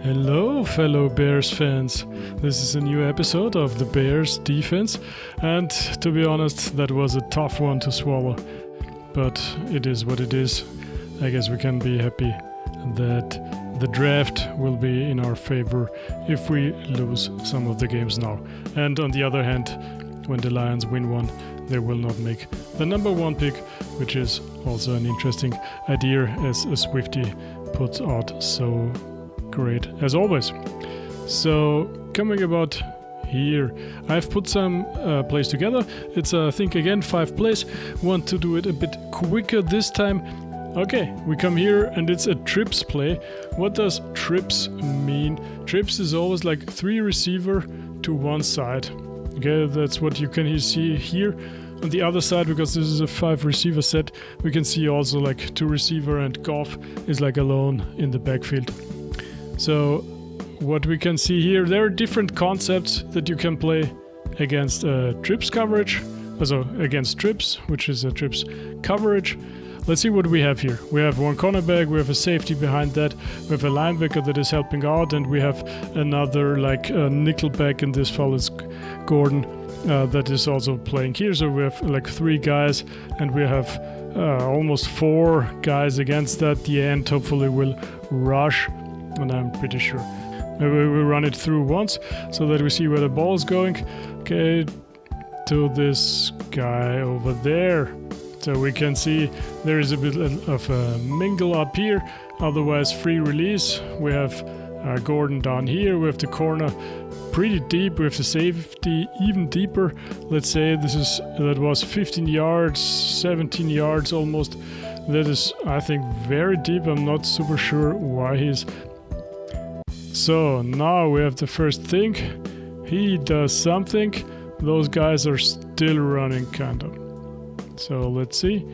Hello, fellow Bears fans. This is a new episode of the Bears defense, and to be honest, that was a tough one to swallow. But it is what it is. I guess we can be happy that the draft will be in our favor if we lose some of the games now. And on the other hand, when the Lions win one, they will not make the number one pick, which is also an interesting idea as a Swiftie puts out so great as always. So coming about here, I've put some plays together. It's I think again 5 plays. Want to do it a bit quicker this time. Okay, we come here and it's a trips play. What does trips mean? Trips is always like 3 receiver to one side. Okay, that's what you can see here. On the other side, because this is a 5 receiver set, we can see also like 2 receiver and Goff is like alone in the backfield. So what we can see here, there are different concepts that you can play against trips coverage, also against trips, which is a trips coverage. Let's see what we have here. We have one cornerback, we have a safety behind that, we have a linebacker that is helping out, and we have another like nickelback, in this fall is Gordon, that is also playing here. So we have like 3 guys, and we have almost 4 guys against that. The end hopefully will rush, and I'm pretty sure. Maybe we run it through once so that we see where the ball is going. Okay, to this guy over there. So we can see there is a bit of a mingle up here. Otherwise, free release. We have Gordon down here. We have the corner pretty deep. We have the safety even deeper. Let's say that was 15 yards, 17 yards almost. That is, I think, very deep. I'm not super sure why he's. So now we have the first thing. He does something. Those guys are still running, kind of. So let's see.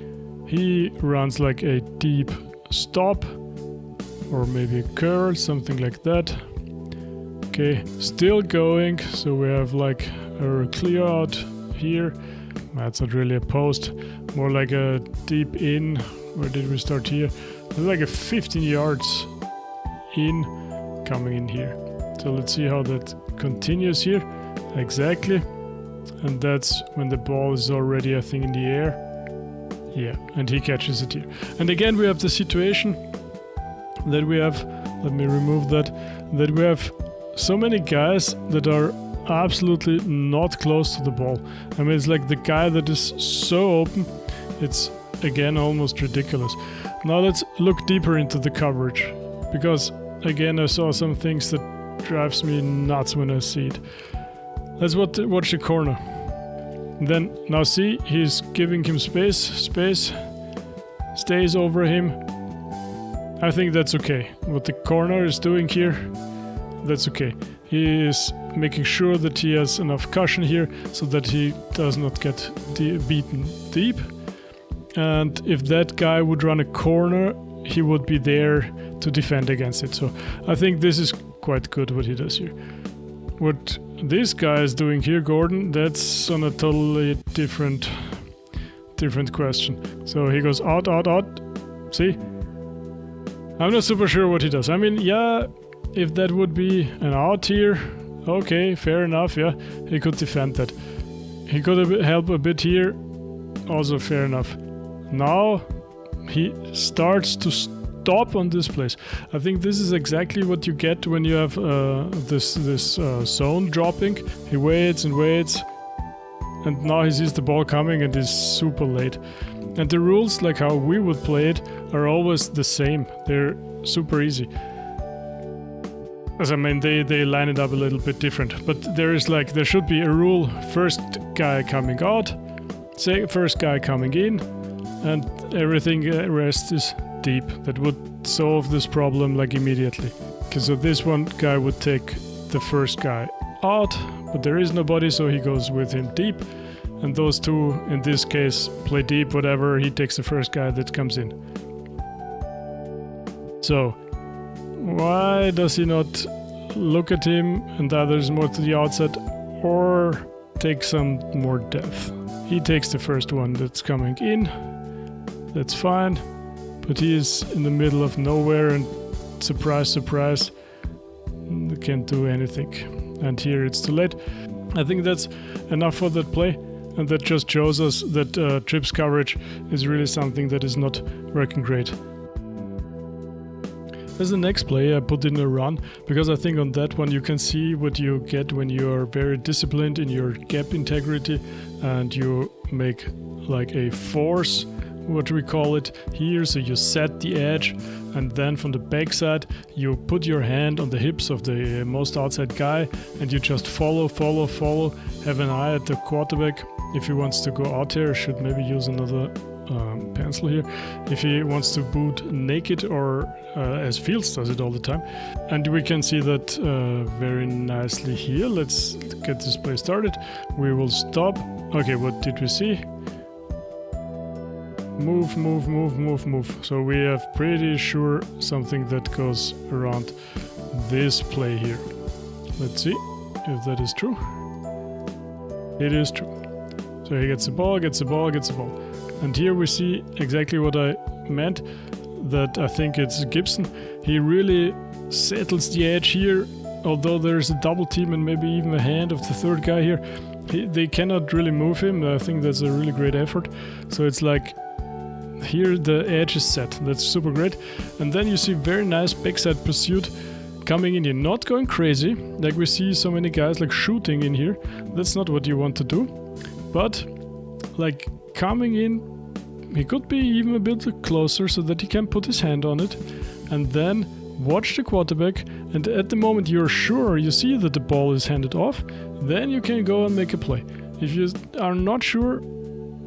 He runs like a deep stop, or maybe a curl, something like that. Okay, still going. So we have like a clear out here. That's not really a post, more like a deep in. Where did we start here? It's like a 15 yards in, coming in here. So let's see how that continues here. Exactly. And that's when the ball is already, I think, in the air. Yeah, and he catches it here. And again, we have the situation that we have, let me remove that we have so many guys that are absolutely not close to the ball. I mean, it's like the guy that is so open, it's again almost ridiculous. Now let's look deeper into the coverage, because again, I saw some things that drives me nuts when I see it. Let's watch the corner. Then, now see, he's giving him space, stays over him. I think that's okay. What the corner is doing here, that's okay. He is making sure that he has enough cushion here so that he does not get beaten deep. And if that guy would run a corner, he would be there to defend against it. So I think this is quite good what he does here. What this guy is doing here, Gordon, that's on a totally different question. So he goes out. See? I'm not super sure what he does. I mean, yeah, if that would be an out here, okay, fair enough, yeah. He could defend that. He could help a bit here, also fair enough. Now he starts to stop on this place. I think this is exactly what you get when you have this zone dropping. He waits, and now he sees the ball coming and is super late. And the rules, like how we would play it, are always the same. They're super easy. As I mean, they line it up a little bit different, but there should be a rule: first guy coming out, first guy coming in, and everything rest is deep. That would solve this problem like immediately. Okay, so this one guy would take the first guy out, but there is nobody, so he goes with him deep. And those two, in this case, play deep, whatever. He takes the first guy that comes in. So, why does he not look at him and the others more to the outside, or take some more depth? He takes the first one that's coming in. That's fine. But he is in the middle of nowhere, and surprise, surprise, can't do anything. And here it's too late. I think that's enough for that play, and that just shows us that trips coverage is really something that is not working great. As the next play, I put in a run, because I think on that one you can see what you get when you are very disciplined in your gap integrity and you make like a force, what we call it here. So you set the edge, and then from the backside you put your hand on the hips of the most outside guy, and you just follow, have an eye at the quarterback. If he wants to go out here, should maybe use another pencil here, if he wants to boot naked, or as Fields does it all the time. And we can see that very nicely here. Let's get this play started. We will stop. Okay, what did we see? Move. So we have pretty sure something that goes around this play here. Let's see if that is true. It is true. So he gets the ball. And here we see exactly what I meant, that I think it's Gibson. He really settles the edge here, although there's a double team and maybe even a hand of the third guy here. They cannot really move him. I think that's a really great effort. So it's like here the edge is set. That's super great. And then you see very nice backside pursuit coming in here, not going crazy like we see so many guys like shooting in here. That's not what you want to do, but like coming in, he could be even a bit closer so that he can put his hand on it, and then watch the quarterback, and at the moment you're sure, you see that the ball is handed off, then you can go and make a play. If you are not sure,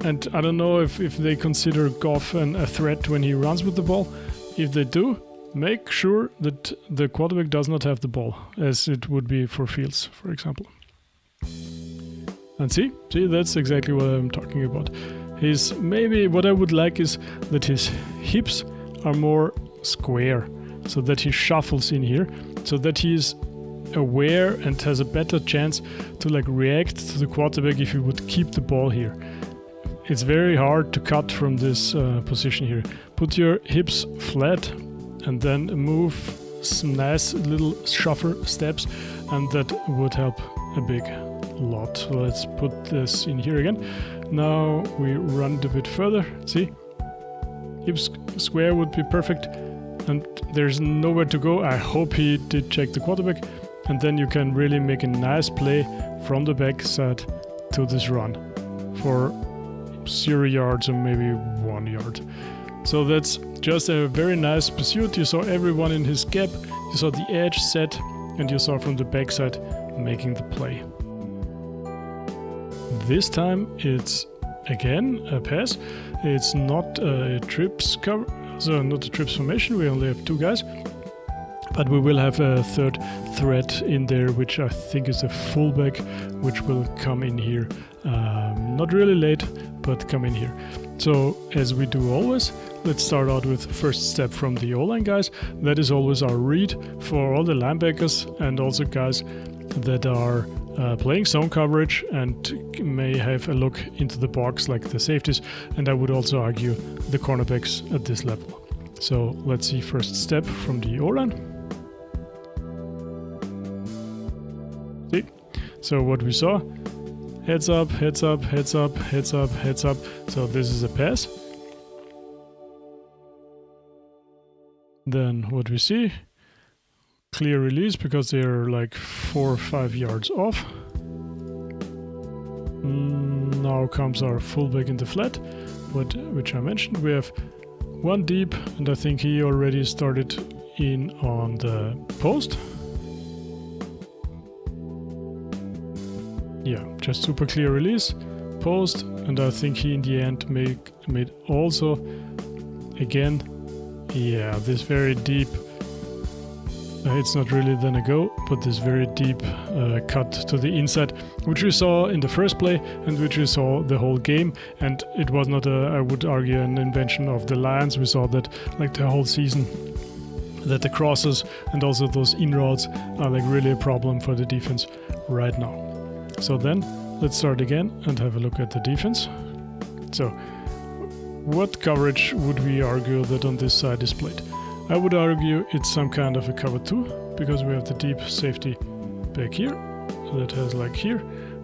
and I don't know if they consider Goff a threat when he runs with the ball, if they do, make sure that the quarterback does not have the ball, as it would be for Fields, for example. And see, that's exactly what I'm talking about. Maybe what I would like is that his hips are more square, so that he shuffles in here, so that he's aware and has a better chance to like react to the quarterback if he would keep the ball here. It's very hard to cut from this position here. Put your hips flat and then move some nice little shuffle steps, and that would help a big lot. So let's put this in here again. Now we run it a bit further. See? Hips square would be perfect, and there's nowhere to go. I hope he did check the quarterback, and then you can really make a nice play from the backside to this run for 0 yards or maybe 1 yard. So that's just a very nice pursuit. You saw everyone in his gap, you saw the edge set, and you saw from the backside making the play. This time it's again a pass. It's not a trips cover, so not a trips formation. We only have 2 guys, but we will have a third threat in there, which I think is a fullback, which will come in here. Not really late, but come in here. So as we do always, let's start out with first step from the O-line guys. That is always our read for all the linebackers and also guys that are playing zone coverage and may have a look into the box like the safeties, and I would also argue the cornerbacks at this level. So let's see first step from the O-line. See? So what we saw, heads up, heads up, heads up, heads up, heads up. So this is a pass. Then what we see, clear release because they're like 4 or 5 yards off. Now comes our fullback in the flat, which I mentioned. We have 1 deep, and I think he already started in on the post. Yeah, just super clear release, post, and I think he in the end made also again, yeah, this very deep. It's not really then a go, but this very deep cut to the inside, which we saw in the first play and which we saw the whole game. And it was not, I would argue, an invention of the Lions. We saw that like the whole season, that the crosses and also those in routes are like really a problem for the defense right now. So then let's start again and have a look at the defense. So what coverage would we argue that on this side is played? I would argue it's some kind of a cover 2, because we have the deep safety back here. So that has like here.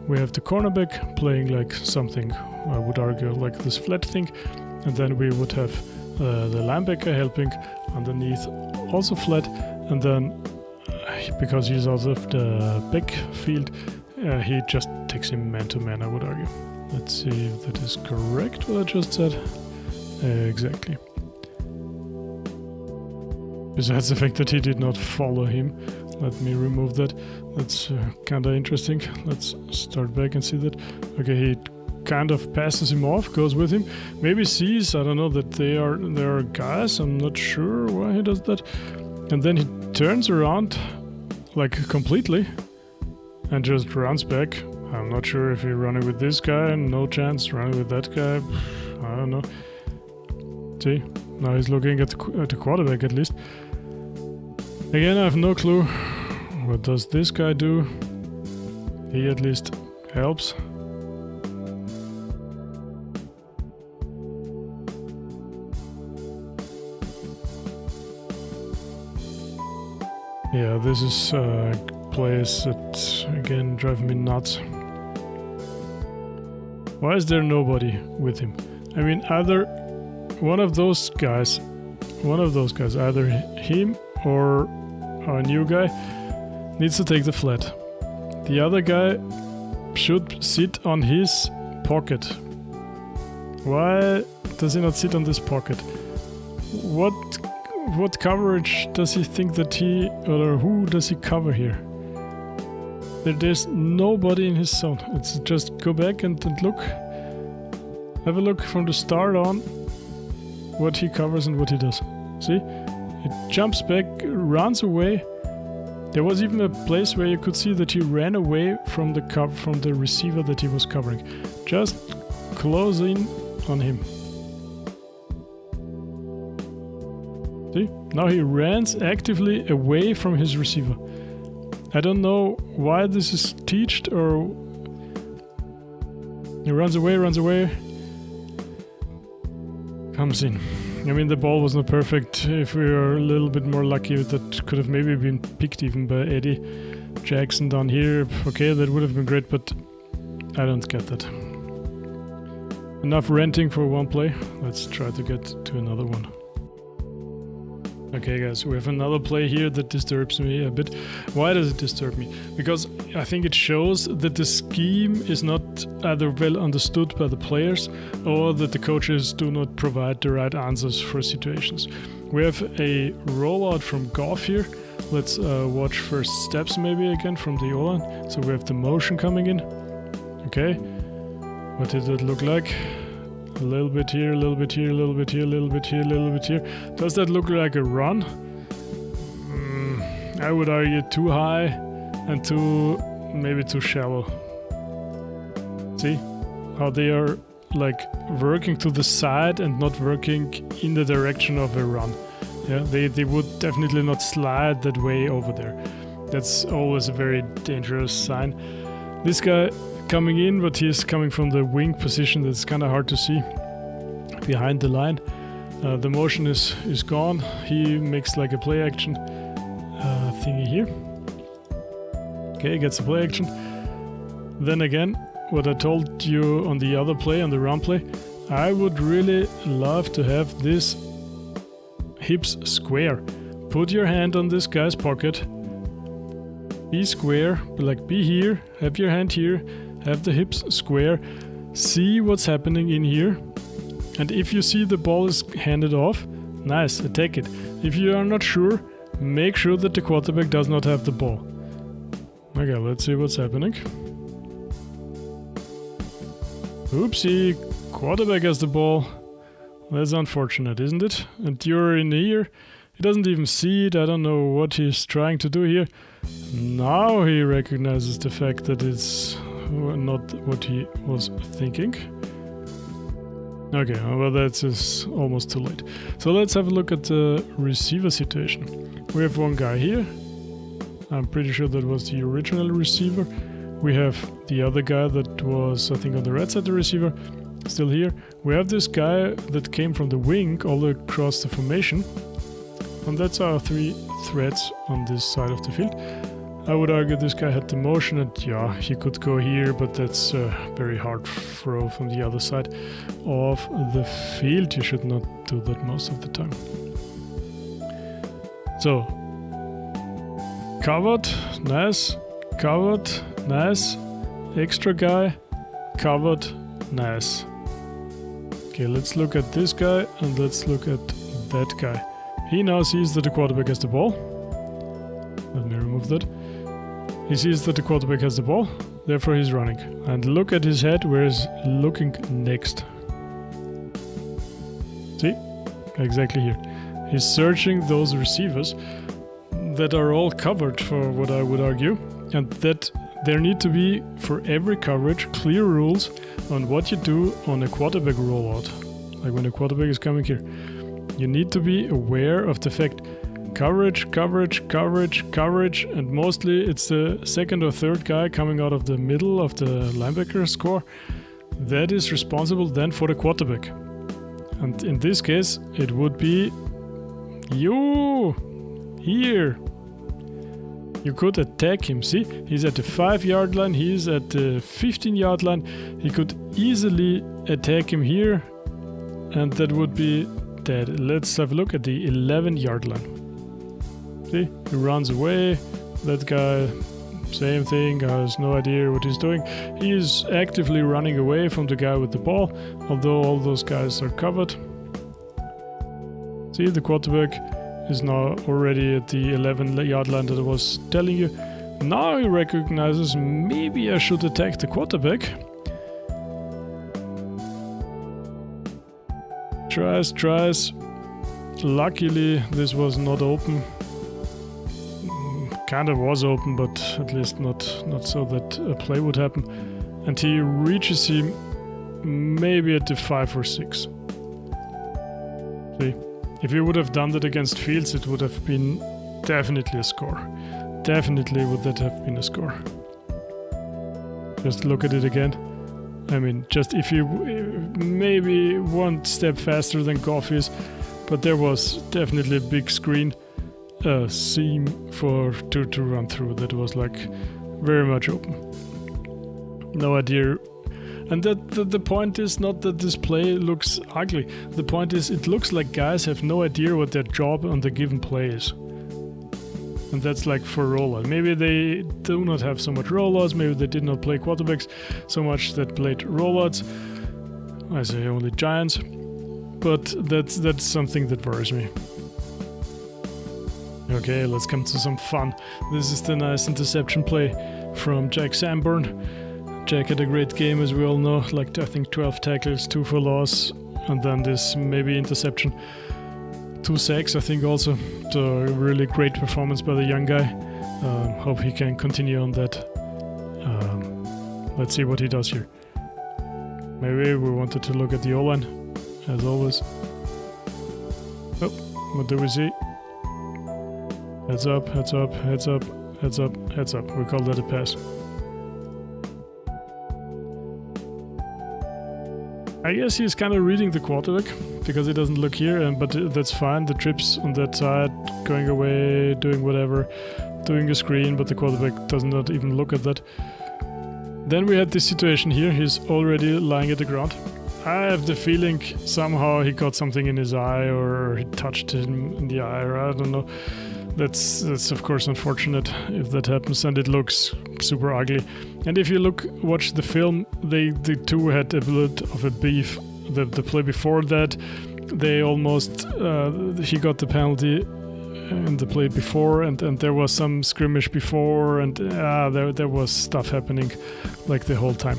We have the cornerback playing like something, I would argue, like this flat thing. And then we would have the linebacker helping underneath, also flat. And then, because he's out of the backfield, he just takes him man-to-man, I would argue. Let's see if that is correct, what I just said. Exactly. Besides the fact that he did not follow him. Let me remove that. That's kind of interesting. Let's start back and see that. Okay, he kind of passes him off, goes with him. Maybe sees, I don't know, that there are guys. I'm not sure why he does that. And then he turns around, like completely, and just runs back. I'm not sure if he's running with this guy, no chance. Running with that guy, I don't know. See, now he's looking at the quarterback at least. Again, I have no clue. What does this guy do? He at least helps. Yeah, this is a place that again drives me nuts. Why is there nobody with him? I mean, either one of those guys, either him or our new guy, needs to take the flat. The other guy should sit on his pocket. Why does he not sit on this pocket? What coverage does he think that he, or who does he cover here? There's nobody in his zone. It's just go back and look. Have a look from the start on what he covers and what he does. See? He jumps back, runs away. There was even a place where you could see that he ran away from the receiver that he was covering. Just close in on him. See? Now he runs actively away from his receiver. I don't know why this is taught, or he runs away, comes in. I mean, the ball was not perfect. If we were a little bit more lucky, that could have maybe been picked even by Eddie Jackson down here. Okay, that would have been great, but I don't get that. Enough ranting for one play. Let's try to get to another one. Okay guys, we have another play here that disturbs me a bit. Why does it disturb me? Because I think it shows that the scheme is not either well understood by the players or that the coaches do not provide the right answers for situations. We have a rollout from Goff here. Let's watch first steps maybe again from the O-line. So we have the motion coming in. Okay, what did it look like? A little bit here, a little bit here, a little bit here, a little bit here, a little bit here. Does that look like a run? I would argue too high and maybe too shallow. See how they are like working to the side and not working in the direction of a run. Yeah, they would definitely not slide that way over there. That's always a very dangerous sign. This guy coming in, but he's coming from the wing position. That's kind of hard to see behind the line. The motion is gone. He makes like a play action thingy here. Okay, gets a play action. Then again, what I told you on the other play, on the run play, I would really love to have this hips square. Put your hand on this guy's pocket. Be square, like be here, have your hand here, have the hips square, see what's happening in here, and if you see the ball is handed off, nice, take it. If you are not sure, make sure that the quarterback does not have the ball. Okay, let's see what's happening. Oopsie, quarterback has the ball. That's unfortunate, isn't it? And you're in here, he doesn't even see it, I don't know what he's trying to do here. Now he recognizes the fact that it's not what he was thinking. Okay, well that's almost too late. So let's have a look at the receiver situation. We have one guy here. I'm pretty sure that was the original receiver. We have the other guy that was, I think, on the right side, the receiver, still here. We have this guy that came from the wing all across the formation. And that's our 3 threats on this side of the field. I would argue this guy had the motion, and yeah, he could go here, but that's a very hard throw from the other side of the field. You should not do that most of the time. So, covered, nice, covered, nice, extra guy, covered, nice. Okay, let's look at this guy and let's look at that guy. He now sees that the quarterback has the ball. Let me remove that. He sees that the quarterback has the ball, therefore he's running. And look at his head, where he's looking next. See? Exactly here. He's searching those receivers that are all covered, for what I would argue, and that there need to be, for every coverage, clear rules on what you do on a quarterback rollout. Like when a quarterback is coming here. You need to be aware of the fact coverage, coverage, coverage, coverage, and mostly it's the second or third guy coming out of the middle of the linebacker score that is responsible then for the quarterback. And in this case, it would be you here. You could attack him. See, he's at the 5-yard line, he's at the 15-yard line. He could easily attack him here, and that would be dead. Let's have a look at the 11-yard line. See, he runs away. That guy, same thing, has no idea what he's doing. He is actively running away from the guy with the ball, although all those guys are covered. See, the quarterback is now already at the 11-yard line that I was telling you. Now he recognizes maybe I should attack the quarterback. Tries. Luckily, this was not open. Kind of was open, but at least not so that a play would happen. And he reaches him maybe at the 5 or 6. See, if he would have done that against Fields, it would have been definitely a score. Definitely would that have been a score. Just look at it again. I mean, just if you maybe one step faster than Goff is, but there was definitely a big screen seam to run through that was like very much open. No idea. And the point is not that this play looks ugly. The point is it looks like guys have no idea what their job on the given play is. And that's like for rollout. Maybe they do not have so much rollouts. Maybe they did not play quarterbacks so much that played rollouts. I say only Giants. But that's something that worries me. Okay, let's come to some fun. This is the nice interception play from Jack Sanborn. Jack had a great game, as we all know, like I think 12 tackles, 2 for loss, and then this maybe interception. 2 sacks, I think also. So a really great performance by the young guy. Hope he can continue on that. Let's see what he does here. Maybe we wanted to look at the O-line, as always. Oh, what do we see? Heads up, heads up, heads up, heads up, heads up. We call that a pass. I guess he's kind of reading the quarterback because he doesn't look here, but that's fine. The trips on that side, going away, doing whatever, doing a screen, but the quarterback does not even look at that. Then we had this situation here. He's already lying at the ground. I have the feeling somehow he got something in his eye or he touched him in the eye, or I don't know. That's of course unfortunate if that happens, and it looks super ugly. And if you watch the film, the two had a bit of a beef. The play before that, they almost he got the penalty in the play before, and there was some skirmish before, and there was stuff happening like the whole time.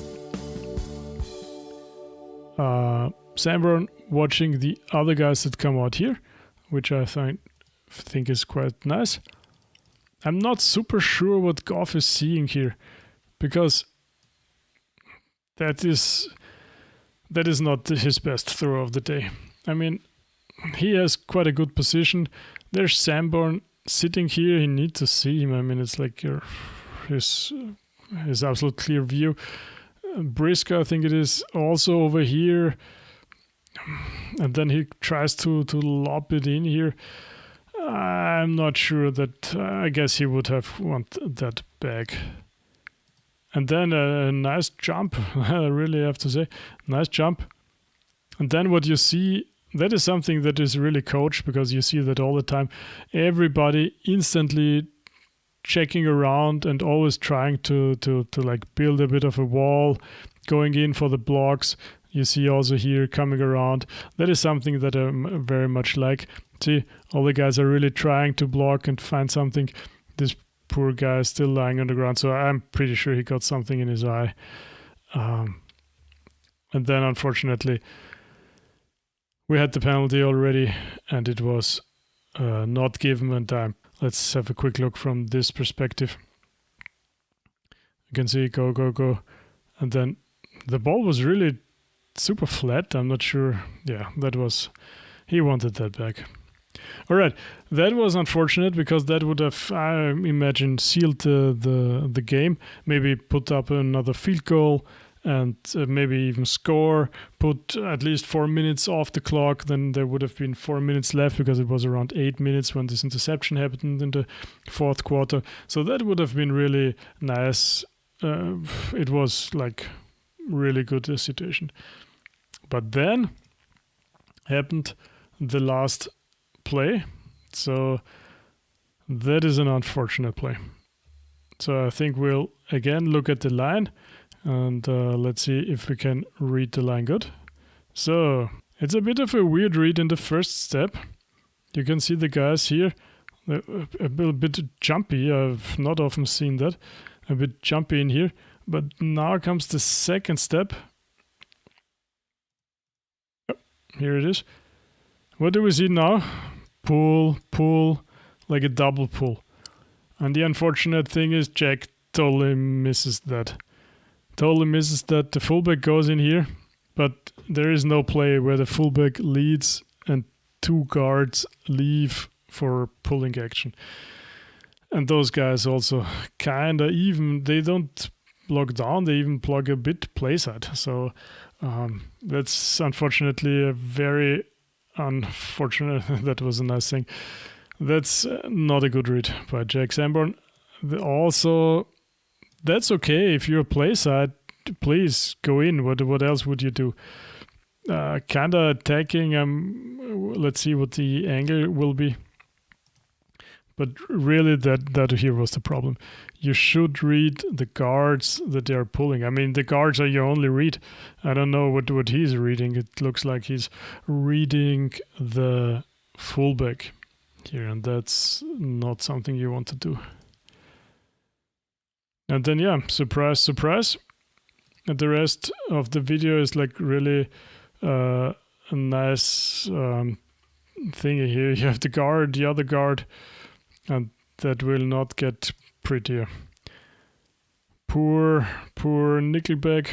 Sanborn watching the other guys that come out here, which I think is quite nice. I'm not super sure what Goff is seeing here, because that is not his best throw of the day. I mean, he has quite a good position. There's Sanborn sitting here. You need to see him. I mean, it's like his absolute clear view. Briscoe, I think it is, also over here. And then he tries to lob it in here. I'm not sure that. I guess he would have wanted that back. And then a nice jump. I really have to say, nice jump. And then what you see, that is something that is really coached, because you see that all the time. Everybody instantly checking around and always trying to like build a bit of a wall, going in for the blocks. You see also here coming around. That is something that I very much like. See, all the guys are really trying to block and find something. This poor guy is still lying on the ground, so I'm pretty sure he got something in his eye. And then unfortunately, we had the penalty already, and it was not given. And let's have a quick look from this perspective. You can see go, go, go. And then the ball was really super flat. I'm not sure. Yeah, he wanted that back. All right, that was unfortunate, because that would have, I imagine, sealed the game. Maybe put up another field goal and maybe even score, put at least 4 minutes off the clock. Then there would have been 4 minutes left, because it was around 8 minutes when this interception happened in the fourth quarter. So that would have been really nice. It was like really good situation. But then happened the last play. So that is an unfortunate play. So I think we'll again look at the line, and let's see if we can read the line good. So it's a bit of a weird read in the first step. You can see the guys here, a bit jumpy. I've not often seen that. A bit jumpy in here. But now comes the second step. Here it is. What do we see now? Pull, pull, like a double pull. And the unfortunate thing is Jack totally misses that. The fullback goes in here, but there is no play where the fullback leads and two guards leave for pulling action. And those guys also kind of even, they don't block down, they even block a bit play side. So that's unfortunately a very unfortunate. That was a nice thing. That's not a good read by Jack Sanborn. Also, that's okay if you're play side. Please go in. What else would you do? Kind of attacking. Let's see what the angle will be. But really, that here was the problem. You should read the guards that they are pulling. I mean, the guards are your only read. I don't know what he's reading. It looks like he's reading the fullback here, and that's not something you want to do. And then, yeah, surprise, surprise. And the rest of the video is like really a nice thing here. You have the guard, the other guard, and that will not get prettier. Poor nickelback.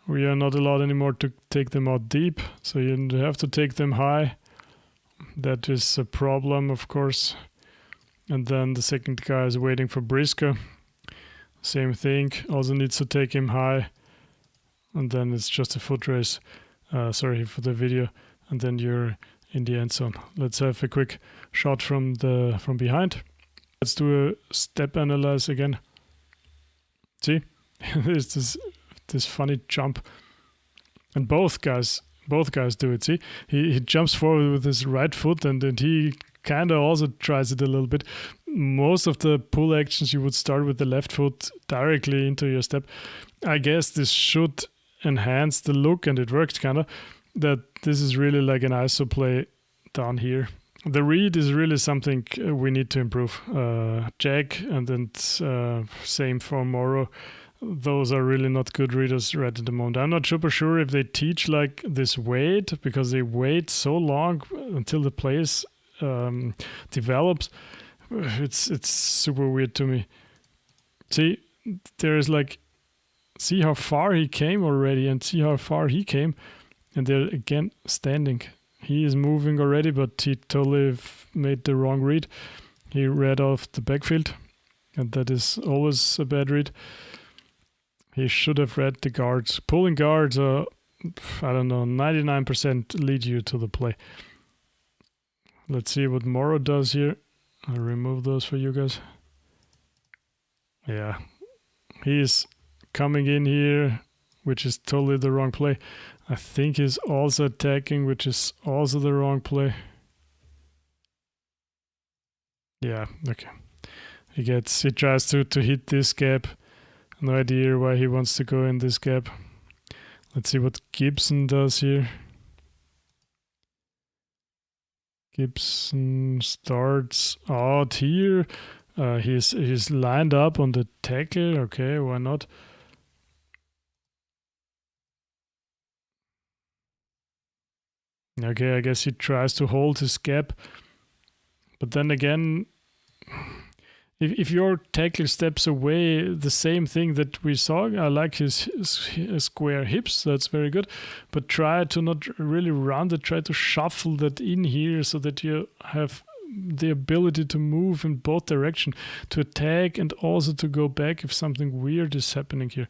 We are not allowed anymore to take them out deep, so you have to take them high. That is a problem, of course. And then the second guy is waiting for Brisker. Same thing, also needs to take him high. And then it's just a foot race. Sorry for the video. And then you're in the end zone. Let's have a quick shot from behind. Let's do a step analyze again. See, there's this funny jump, and both guys do it. See, he jumps forward with his right foot, and then he kind of also tries it a little bit. Most of the pull actions you would start with the left foot directly into your step. I guess this should enhance the look, and it worked kind of. That this is really like an ISO play down here. The read is really something we need to improve. Jack and then same for Morrow. Those are really not good readers right at the moment. I'm not super sure if they teach like this wait, because they wait so long until the plays develops. It's super weird to me. See, there's like, see how far he came already, and see how far he came. And they're again standing. He is moving already, but he totally made the wrong read. He read off the backfield, and that is always a bad read. He should have read the guards. Pulling guards are, I don't know, 99% lead you to the play. Let's see what Morrow does here. I'll remove those for you guys. Yeah, he's coming in here, which is totally the wrong play. I think he's also attacking, which is also the wrong play. Yeah, okay. He tries to hit this gap. No idea why he wants to go in this gap. Let's see what Gibson does here. Gibson starts out here. He's lined up on the tackle. Okay, why not? Okay, I guess he tries to hold his gap. But then again, if your tackle steps away, the same thing that we saw, I like his square hips, that's very good. But try to not really round it, try to shuffle that in here so that you have the ability to move in both directions, to attack and also to go back if something weird is happening here.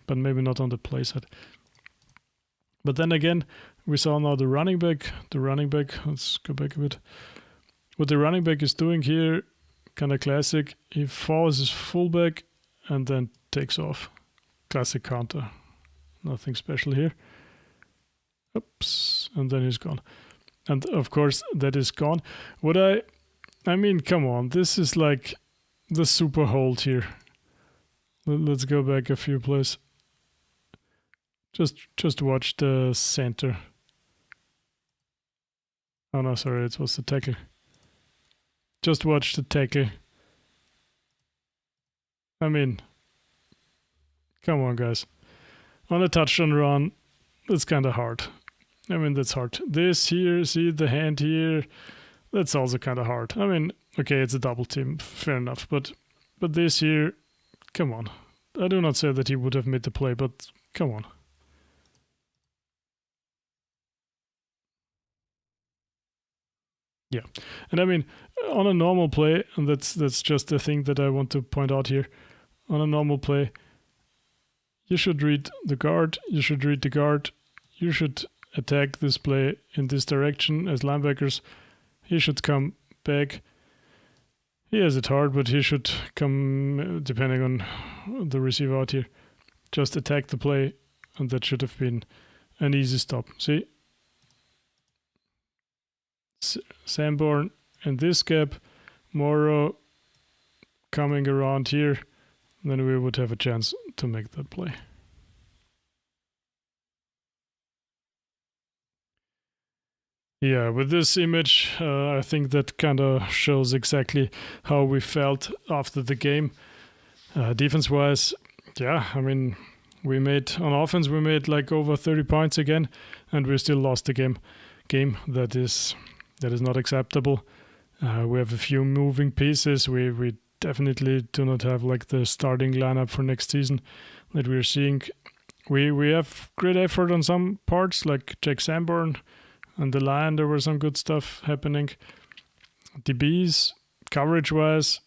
But maybe not on the play side. But then again, we saw now the running back. Let's go back a bit. What the running back is doing here, kind of classic. He follows his fullback and then takes off. Classic counter. Nothing special here. Oops. And then he's gone. And of course, that is gone. I mean, come on. This is like the super hold here. Let's go back a few plays. Just watch the center. Oh no, sorry, it was the tackle. Just watch the tackle. I mean, come on, guys. On a touchdown run, it's kind of hard. I mean, that's hard. This here, see the hand here, that's also kind of hard. I mean, okay, it's a double team, fair enough. But this here, come on. I do not say that he would have made the play, but come on. Yeah, and I mean, on a normal play, and that's just the thing that I want to point out here. On a normal play, you should read the guard, you should attack this play in this direction as linebackers. He should come back. He has it hard, but he should come, depending on the receiver out here, just attack the play, and that should have been an easy stop. See? Sanborn in this gap, Morrow coming around here, then we would have a chance to make that play. Yeah, with this image, I think that kind of shows exactly how we felt after the game. Defense-wise, yeah, I mean, on offense we made like over 30 points again, and we still lost the game. That is not acceptable. We have a few moving pieces. We definitely do not have like the starting lineup for next season that we're seeing. We have great effort on some parts, like Jack Sanborn and the line. There were some good stuff happening. DBs, coverage-wise,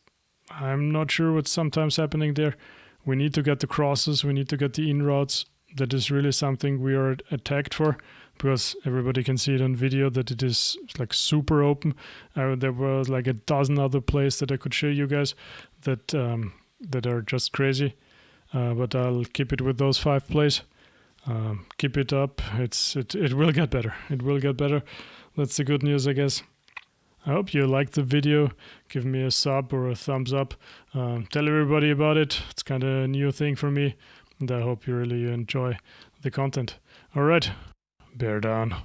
I'm not sure what's sometimes happening there. We need to get the crosses. We need to get the in routes. That is really something we are attacked for, because everybody can see it on video that it is like super open. There were like a dozen other plays that I could show you guys that are just crazy. But I'll keep it with those 5 plays. Keep it up. It will get better. It will get better. That's the good news, I guess. I hope you liked the video. Give me a sub or a thumbs up. Tell everybody about it. It's kind of a new thing for me, and I hope you really enjoy the content. All right, bear down.